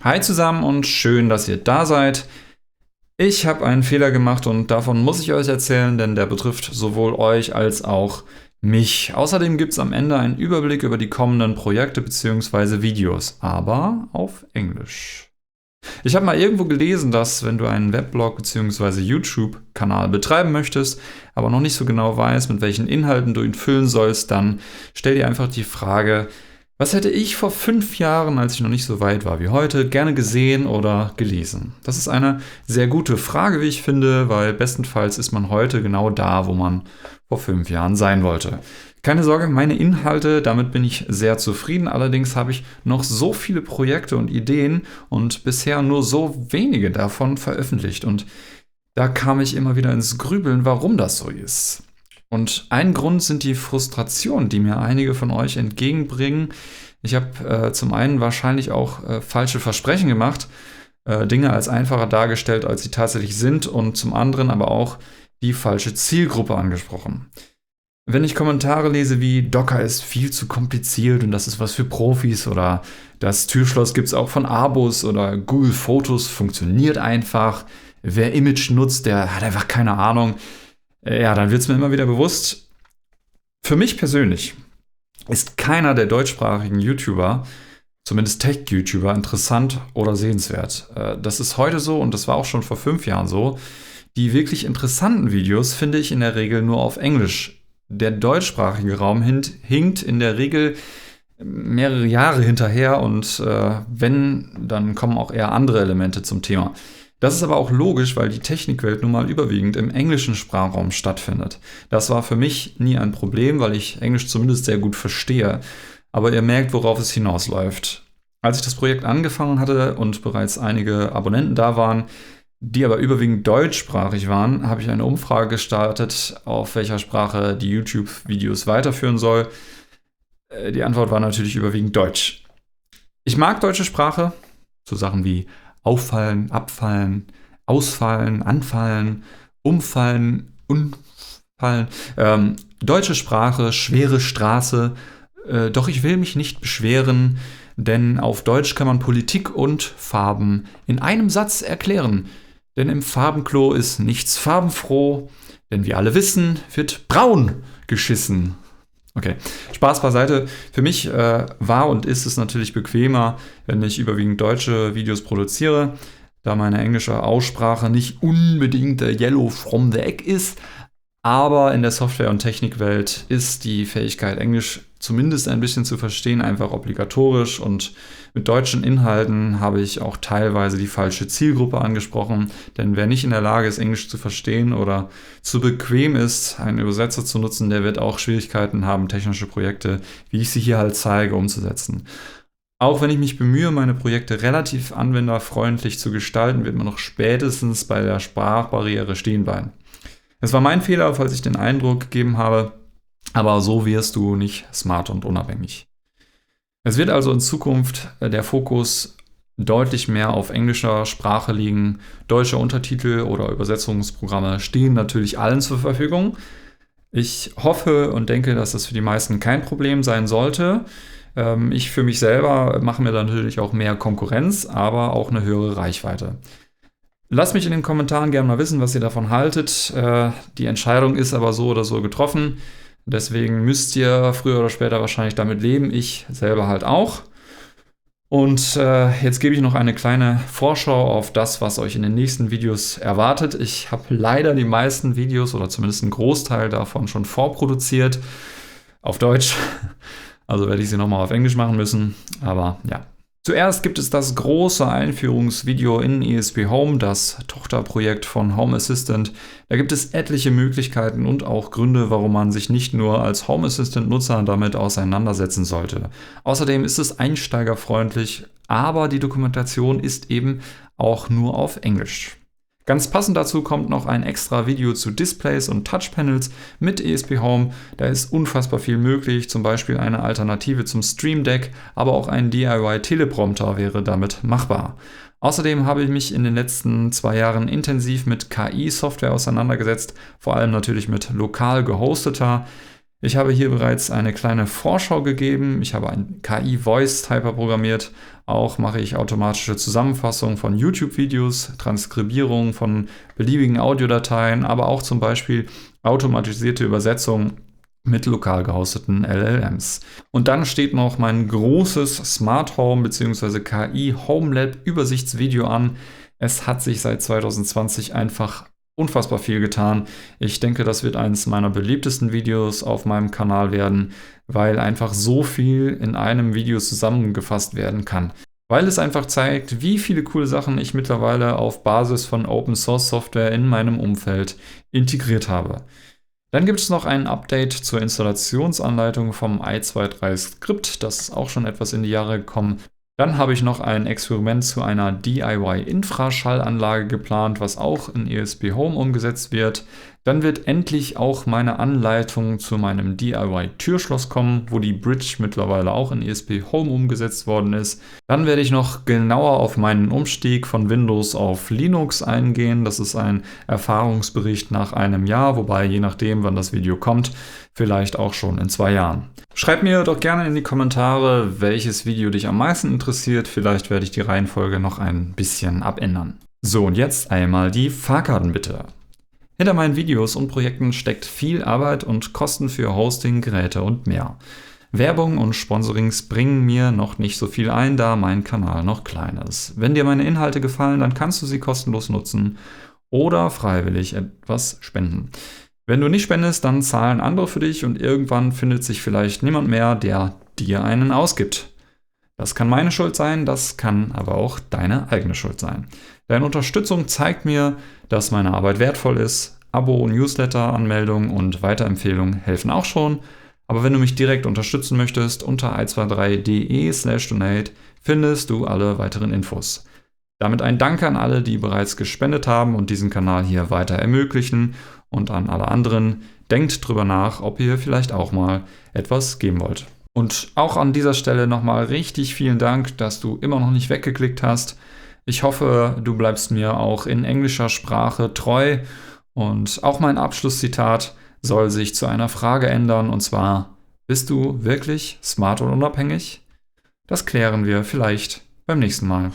Hi zusammen und schön, dass ihr da seid. Ich habe einen Fehler gemacht und davon muss ich euch erzählen, denn der betrifft sowohl euch als auch mich. Außerdem gibt es am Ende einen Überblick über die kommenden Projekte bzw. Videos, aber auf Englisch. Ich habe mal irgendwo gelesen, dass wenn du einen Weblog bzw. YouTube-Kanal betreiben möchtest, aber noch nicht so genau weißt, mit welchen Inhalten du ihn füllen sollst, dann stell dir einfach die Frage: Was hätte ich vor 5 Jahren, als ich noch nicht so weit war wie heute, gerne gesehen oder gelesen? Das ist eine sehr gute Frage, wie ich finde, weil bestenfalls ist man heute genau da, wo man vor 5 Jahren sein wollte. Keine Sorge, meine Inhalte, damit bin ich sehr zufrieden. Allerdings habe ich noch so viele Projekte und Ideen und bisher nur so wenige davon veröffentlicht. Und da kam ich immer wieder ins Grübeln, warum das so ist. Und ein Grund sind die Frustrationen, die mir einige von euch entgegenbringen. Ich habe zum einen wahrscheinlich auch falsche Versprechen gemacht, Dinge als einfacher dargestellt, als sie tatsächlich sind, und zum anderen aber auch die falsche Zielgruppe angesprochen. Wenn ich Kommentare lese wie Docker ist viel zu kompliziert und das ist was für Profis oder das Türschloss gibt es auch von Abos oder Google Fotos funktioniert einfach, wer Image nutzt, der hat einfach keine Ahnung, ja, dann wird es mir immer wieder bewusst, für mich persönlich ist keiner der deutschsprachigen YouTuber, zumindest Tech-YouTuber, interessant oder sehenswert. Das ist heute so und das war auch schon vor 5 Jahren so. Die wirklich interessanten Videos finde ich in der Regel nur auf Englisch. Der deutschsprachige Raum hinkt in der Regel mehrere Jahre hinterher und wenn, dann kommen auch eher andere Elemente zum Thema. Das ist aber auch logisch, weil die Technikwelt nun mal überwiegend im englischen Sprachraum stattfindet. Das war für mich nie ein Problem, weil ich Englisch zumindest sehr gut verstehe. Aber ihr merkt, worauf es hinausläuft. Als ich das Projekt angefangen hatte und bereits einige Abonnenten da waren, die aber überwiegend deutschsprachig waren, habe ich eine Umfrage gestartet, auf welcher Sprache die YouTube-Videos weiterführen soll. Die Antwort war natürlich überwiegend Deutsch. Ich mag deutsche Sprache, so Sachen wie auffallen, abfallen, ausfallen, anfallen, umfallen, unfallen. Deutsche Sprache, schwere Straße. Doch ich will mich nicht beschweren, denn auf Deutsch kann man Politik und Farben in einem Satz erklären. Denn im Farbenklo ist nichts farbenfroh, denn wie alle wissen, wird braun geschissen. Okay, Spaß beiseite. Für mich war und ist es natürlich bequemer, wenn ich überwiegend deutsche Videos produziere, da meine englische Aussprache nicht unbedingt der Yellow from the Egg ist. Aber in der Software- und Technikwelt ist die Fähigkeit, Englisch zumindest ein bisschen zu verstehen, einfach obligatorisch. Und mit deutschen Inhalten habe ich auch teilweise die falsche Zielgruppe angesprochen. Denn wer nicht in der Lage ist, Englisch zu verstehen oder zu bequem ist, einen Übersetzer zu nutzen, der wird auch Schwierigkeiten haben, technische Projekte, wie ich sie hier halt zeige, umzusetzen. Auch wenn ich mich bemühe, meine Projekte relativ anwenderfreundlich zu gestalten, wird man noch spätestens bei der Sprachbarriere stehen bleiben. Es war mein Fehler, falls ich den Eindruck gegeben habe, aber so wirst du nicht smart und unabhängig. Es wird also in Zukunft der Fokus deutlich mehr auf englischer Sprache liegen. Deutsche Untertitel oder Übersetzungsprogramme stehen natürlich allen zur Verfügung. Ich hoffe und denke, dass das für die meisten kein Problem sein sollte. Ich für mich selber mache mir da natürlich auch mehr Konkurrenz, aber auch eine höhere Reichweite. Lasst mich in den Kommentaren gerne mal wissen, was ihr davon haltet. Die Entscheidung ist aber so oder so getroffen. Deswegen müsst ihr früher oder später wahrscheinlich damit leben. Ich selber halt auch. Und jetzt gebe ich noch eine kleine Vorschau auf das, was euch in den nächsten Videos erwartet. Ich habe leider die meisten Videos oder zumindest einen Großteil davon schon vorproduziert. Auf Deutsch. Also werde ich sie nochmal auf Englisch machen müssen. Aber ja. Zuerst gibt es das große Einführungsvideo in ESP Home, das Tochterprojekt von Home Assistant. Da gibt es etliche Möglichkeiten und auch Gründe, warum man sich nicht nur als Home Assistant-Nutzer damit auseinandersetzen sollte. Außerdem ist es einsteigerfreundlich, aber die Dokumentation ist eben auch nur auf Englisch. Ganz passend dazu kommt noch ein extra Video zu Displays und Touchpanels mit ESP Home. Da ist unfassbar viel möglich, zum Beispiel eine Alternative zum Stream Deck, aber auch ein DIY-Teleprompter wäre damit machbar. Außerdem habe ich mich in den letzten 2 Jahren intensiv mit KI-Software auseinandergesetzt, vor allem natürlich mit lokal gehosteter. Ich habe hier bereits eine kleine Vorschau gegeben. Ich habe einen KI-Voice-Typer programmiert. Auch mache ich automatische Zusammenfassungen von YouTube-Videos, Transkribierung von beliebigen Audiodateien, aber auch zum Beispiel automatisierte Übersetzung mit lokal gehosteten LLMs. Und dann steht noch mein großes Smart Home bzw. KI Home Lab Übersichtsvideo an. Es hat sich seit 2020 einfach unfassbar viel getan. Ich denke, das wird eines meiner beliebtesten Videos auf meinem Kanal werden, weil einfach so viel in einem Video zusammengefasst werden kann. Weil es einfach zeigt, wie viele coole Sachen ich mittlerweile auf Basis von Open Source Software in meinem Umfeld integriert habe. Dann gibt es noch ein Update zur Installationsanleitung vom i2.3 Skript. Das ist auch schon etwas in die Jahre gekommen. Dann habe ich noch ein Experiment zu einer DIY-Infraschallanlage geplant, was auch in ESP Home umgesetzt wird. Dann wird endlich auch meine Anleitung zu meinem DIY-Türschloss kommen, wo die Bridge mittlerweile auch in ESP Home umgesetzt worden ist. Dann werde ich noch genauer auf meinen Umstieg von Windows auf Linux eingehen. Das ist ein Erfahrungsbericht nach einem Jahr, wobei je nachdem, wann das Video kommt, vielleicht auch schon in 2 Jahren. Schreib mir doch gerne in die Kommentare, welches Video dich am meisten interessiert. Vielleicht werde ich die Reihenfolge noch ein bisschen abändern. So, und jetzt einmal die Fahrkarten bitte. Hinter meinen Videos und Projekten steckt viel Arbeit und Kosten für Hosting, Geräte und mehr. Werbung und Sponsorings bringen mir noch nicht so viel ein, da mein Kanal noch klein ist. Wenn dir meine Inhalte gefallen, dann kannst du sie kostenlos nutzen oder freiwillig etwas spenden. Wenn du nicht spendest, dann zahlen andere für dich und irgendwann findet sich vielleicht niemand mehr, der dir einen ausgibt. Das kann meine Schuld sein, das kann aber auch deine eigene Schuld sein. Deine Unterstützung zeigt mir, dass meine Arbeit wertvoll ist. Abo, Newsletter, Anmeldung und Weiterempfehlungen helfen auch schon. Aber wenn du mich direkt unterstützen möchtest, unter i23.de/donate findest du alle weiteren Infos. Damit ein Dank an alle, die bereits gespendet haben und diesen Kanal hier weiter ermöglichen. Und an alle anderen, denkt drüber nach, ob ihr vielleicht auch mal etwas geben wollt. Und auch an dieser Stelle nochmal richtig vielen Dank, dass du immer noch nicht weggeklickt hast. Ich hoffe, du bleibst mir auch in englischer Sprache treu. Und auch mein Abschlusszitat soll sich zu einer Frage ändern, und zwar: Bist du wirklich smart und unabhängig? Das klären wir vielleicht beim nächsten Mal.